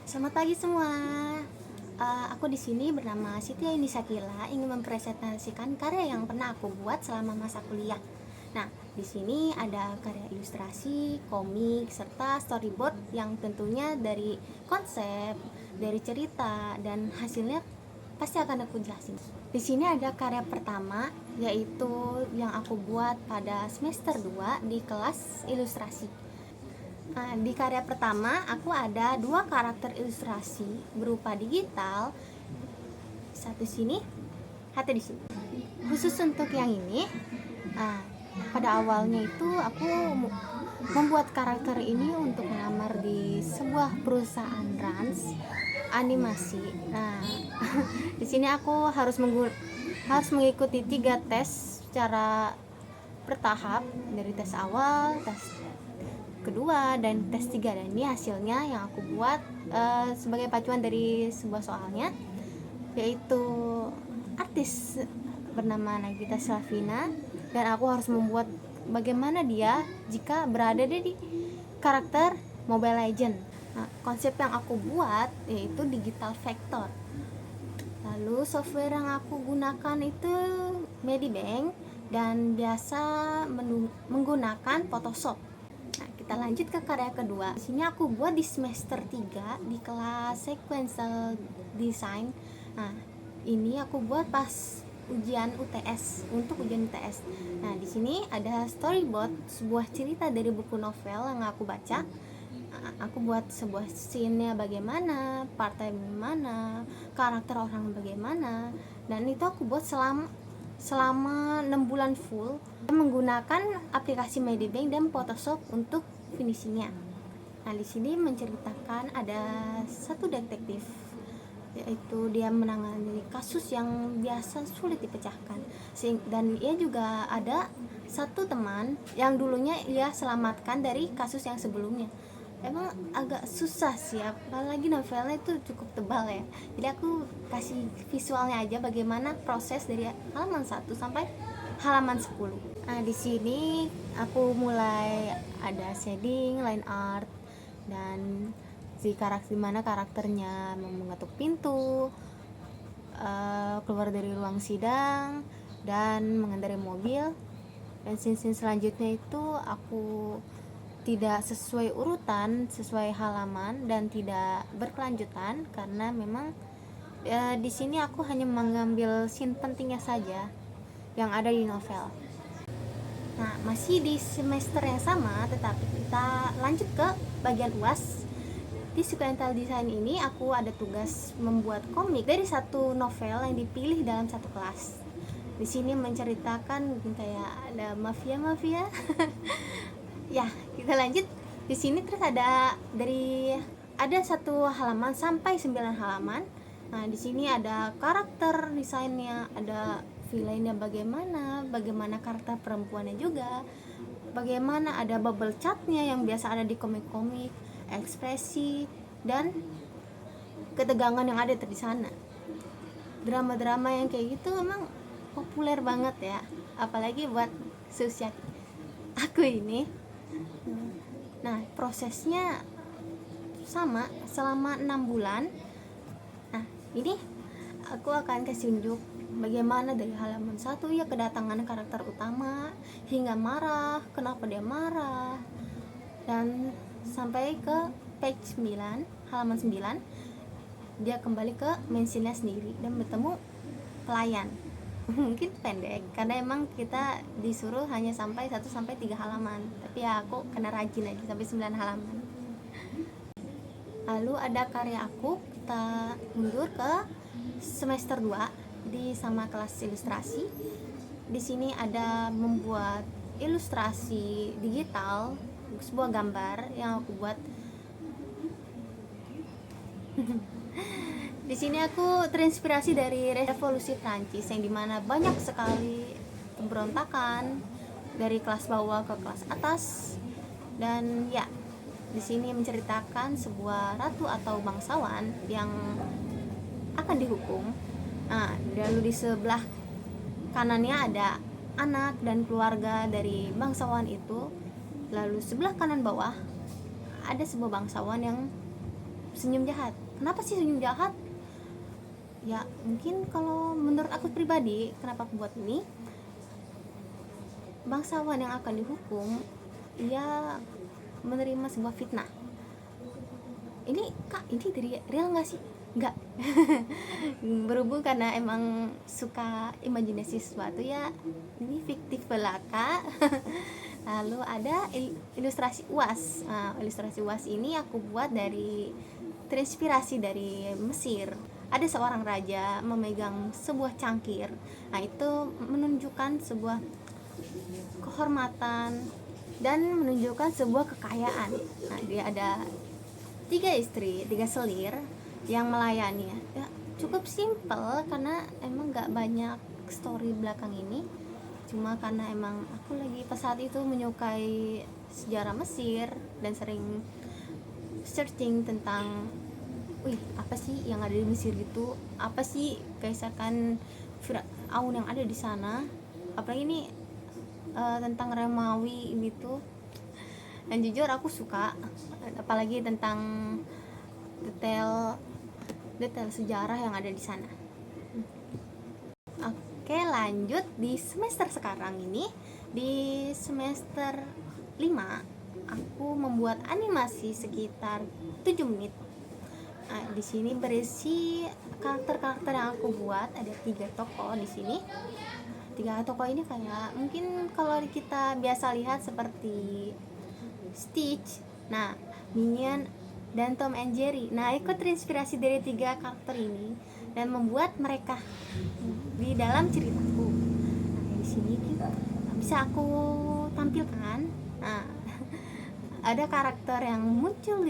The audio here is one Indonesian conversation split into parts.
Selamat pagi semua. Aku di sini bernama Siti Aini Sakila ingin mempresentasikan karya yang pernah aku buat selama masa kuliah. Nah, di sini ada karya ilustrasi, komik, serta storyboard yang tentunya dari konsep, dari cerita, dan hasilnya pasti akan aku jelasin. Di sini ada karya pertama, yaitu yang aku buat pada semester 2 di kelas ilustrasi. Nah, di karya pertama aku ada dua karakter ilustrasi berupa digital, satu sini, satu di sini. Khusus untuk yang ini, nah, pada awalnya itu aku membuat karakter ini untuk melamar di sebuah perusahaan Rans animasi. Nah, di sini aku harus mengikuti 3 tes secara bertahap, dari tes awal, tes kedua, dan tes 3. Dan ini hasilnya yang aku buat sebagai pacuan dari sebuah soalnya, yaitu artis bernama Nagita Slavina, dan aku harus membuat bagaimana dia jika berada di karakter Mobile Legend. Nah, konsep yang aku buat yaitu digital vector. Lalu software yang aku gunakan itu Medibank dan biasa menggunakan Photoshop. Nah, kita lanjut ke karya kedua. Di sini aku buat di semester 3 di kelas sequential design. Nah, ini aku buat pas ujian UTS, untuk ujian UTS. Nah, di sini ada storyboard sebuah cerita dari buku novel yang aku baca. Aku buat sebuah scene-nya bagaimana, partai bagaimana, karakter orang bagaimana, dan itu aku buat selama 6 bulan full menggunakan aplikasi Medibank dan Photoshop untuk finishingnya. Nah, di sini menceritakan ada satu detektif, yaitu dia menangani kasus yang biasa sulit dipecahkan, dan ia juga ada satu teman yang dulunya ia selamatkan dari kasus yang sebelumnya. Emang agak susah sih, apalagi novelnya itu cukup tebal ya. Jadi aku kasih visualnya aja bagaimana proses dari halaman 1 sampai halaman 10. Nah, di sini aku mulai ada shading, line art, dan dimana karakternya mengetuk pintu, keluar dari ruang sidang, dan mengendarai mobil. Dan scene selanjutnya itu aku tidak sesuai urutan, sesuai halaman, dan tidak berkelanjutan karena memang di sini aku hanya mengambil scene pentingnya saja yang ada di novel. Nah, masih di semester yang sama, tetapi kita lanjut ke bagian UAS. Di sequential design ini aku ada tugas membuat komik dari satu novel yang dipilih dalam satu kelas. Di sini menceritakan kayak ada mafia ya, kita lanjut. Di sini terus ada satu halaman sampai 9 halaman. Nah, di sini ada karakter desainnya, ada villainnya bagaimana karakter perempuannya juga, bagaimana ada bubble chartnya yang biasa ada di komik-komik, ekspresi dan ketegangan yang ada di sana. Drama-drama yang kayak gitu memang populer banget ya, apalagi buat seusia aku ini. Nah, prosesnya sama selama 6 bulan. Nah, ini aku akan kasih unjuk bagaimana dari halaman 1 ya kedatangan karakter utama hingga marah, kenapa dia marah, dan sampai ke page 9, halaman 9 dia kembali ke mentionnya sendiri dan bertemu pelayan. Mungkin pendek karena emang kita disuruh hanya sampai 1 sampai 3 halaman, tapi ya aku kena rajin aja sampai 9 halaman. Lalu ada karya aku, kita mundur ke semester 2 di sama kelas ilustrasi. Di sini ada membuat ilustrasi digital, sebuah gambar yang aku buat. Di sini aku terinspirasi dari revolusi Prancis yang dimana banyak sekali pemberontakan dari kelas bawah ke kelas atas, dan ya, di sini menceritakan sebuah ratu atau bangsawan yang akan dihukum. Nah, lalu di sebelah kanannya ada anak dan keluarga dari bangsawan itu. Lalu sebelah kanan bawah ada sebuah bangsawan yang senyum jahat. Kenapa sih senyum jahat? Ya mungkin kalau menurut aku pribadi, kenapa aku buat ini, bangsawan yang akan dihukum ia menerima sebuah fitnah. Ini kak, ini dari real nggak sih? Nggak. Berhubung karena emang suka imajinasi sesuatu ya, ini fiktif belaka. Lalu ada ilustrasi UAS. Nah, ilustrasi UAS ini aku buat dari terinspirasi dari Mesir. Ada seorang raja memegang sebuah cangkir. Nah, itu menunjukkan sebuah kehormatan dan menunjukkan sebuah kekayaan. Nah, dia ada 3 istri, 3 selir yang melayani. Ya, cukup simple karena emang nggak banyak story belakang ini. Cuma karena emang aku lagi pas saat itu menyukai sejarah Mesir dan sering searching tentang apa sih yang ada di Mesir gitu, apa sih keisakan Firaun yang ada di sana, apalagi ini tentang Romawi gitu. Dan jujur aku suka, apalagi tentang detail sejarah yang ada di sana. Oke, lanjut di semester sekarang ini, di semester 5 aku membuat animasi sekitar 7 menit. Nah, di sini berisi karakter-karakter yang aku buat, ada 3 tokoh di sini. 3 tokoh ini kayak mungkin kalau kita biasa lihat seperti Stitch, nah Minion dan Tom and Jerry. Nah, ikut terinspirasi dari 3 karakter ini dan membuat mereka di dalam ceritaku. Nah, di sini bisa aku tampilkan. Nah, ada karakter yang muncul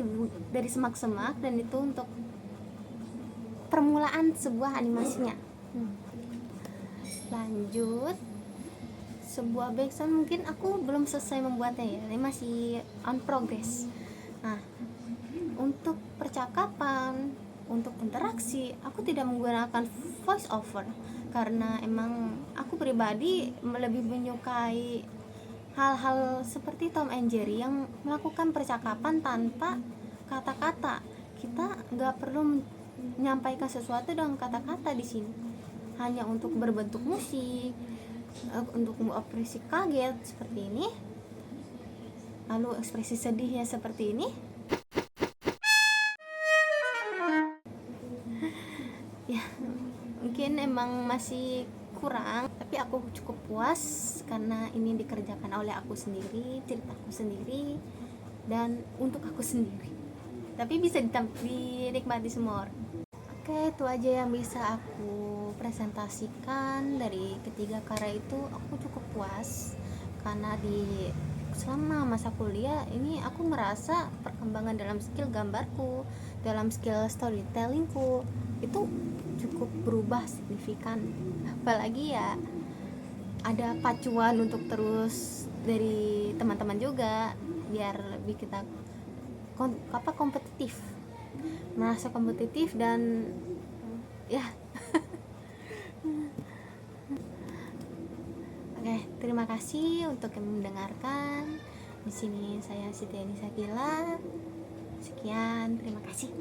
dari semak-semak dan itu untuk permulaan sebuah animasinya. Lanjut, sebuah backsound mungkin aku belum selesai membuatnya ya, ini masih on progress. Nah, untuk percakapan, untuk interaksi, aku tidak menggunakan voice over karena emang aku pribadi lebih menyukai hal-hal seperti Tom and Jerry yang melakukan percakapan tanpa kata-kata. Kita nggak perlu menyampaikan sesuatu dengan kata-kata di sini, hanya untuk berbentuk musik, untuk ekspresi kaget seperti ini, lalu ekspresi sedihnya seperti ini. Ya, mungkin emang masih kurang, tapi aku cukup puas karena ini dikerjakan oleh aku sendiri, ceritaku sendiri, dan untuk aku sendiri. Tapi bisa dinikmati semua orang. Oke, itu aja yang bisa aku presentasikan dari ketiga karya itu. Aku cukup puas karena selama masa kuliah ini aku merasa perkembangan dalam skill gambarku, dalam skill storytellingku itu cukup berubah signifikan. Apalagi ya ada pacuan untuk terus dari teman-teman juga biar lebih kita kompetitif, merasa kompetitif dan ya. Oke, terima kasih untuk yang mendengarkan. Di sini saya Siti Anisakila. Sekian, terima kasih.